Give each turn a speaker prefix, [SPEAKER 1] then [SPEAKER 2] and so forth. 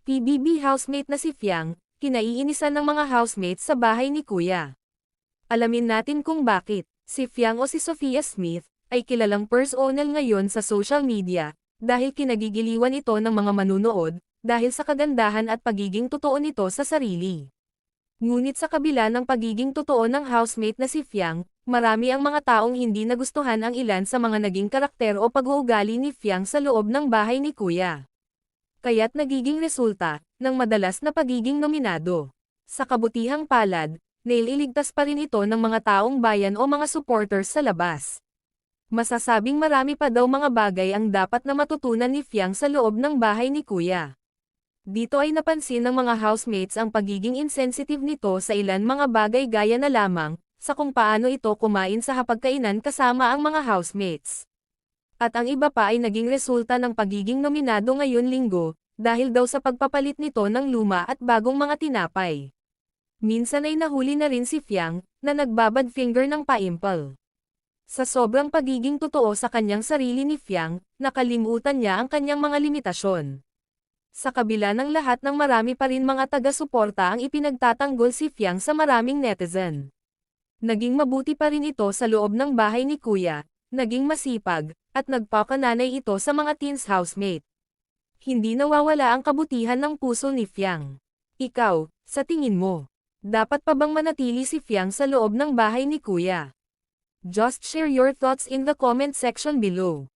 [SPEAKER 1] PBB housemate na si Fiang, kinaiinisan ng mga housemates sa bahay ni Kuya. Alamin natin kung bakit. Si Fiang o si Sophia Smith, ay kilalang personal ngayon sa social media, dahil kinagigiliwan ito ng mga manunood, dahil sa kagandahan at pagiging totoo nito sa sarili. Ngunit sa kabila ng pagiging totoo ng housemate na si Fiang, marami ang mga taong hindi nagustuhan ang ilan sa mga naging karakter o pag-uugali ni Fiang sa loob ng bahay ni Kuya. Kaya't nagiging resulta ng madalas na pagiging nominado. Sa kabutihang palad, naililigtas pa rin ito ng mga taong bayan o mga supporters sa labas. Masasabing marami pa daw mga bagay ang dapat na matutunan ni Fiang sa loob ng bahay ni Kuya. Dito ay napansin ng mga housemates ang pagiging insensitive nito sa ilan mga bagay gaya na lamang, sa kung paano ito kumain sa hapagkainan kasama ang mga housemates. At ang iba pa ay naging resulta ng pagiging nominado ngayon Linggo, dahil daw sa pagpapalit nito ng luma at bagong mga tinapay. Minsan ay nahuli na rin si Fiang, na nagbabad finger ng paimpal. Sa sobrang pagiging totoo sa kanyang sarili ni Fiang, nakalimutan niya ang kanyang mga limitasyon. Sa kabila ng lahat ng marami pa rin mga taga-suporta ang ipinagtatanggol si Fiang sa maraming netizen. Naging mabuti pa rin ito sa loob ng bahay ni Kuya, naging masipag, at nagpapananay ito sa mga teens housemate. Hindi nawawala ang kabutihan ng puso ni Fiang. Ikaw, sa tingin mo, dapat pa bang manatili si Fiang sa loob ng bahay ni Kuya? Just share your thoughts in the comment section below.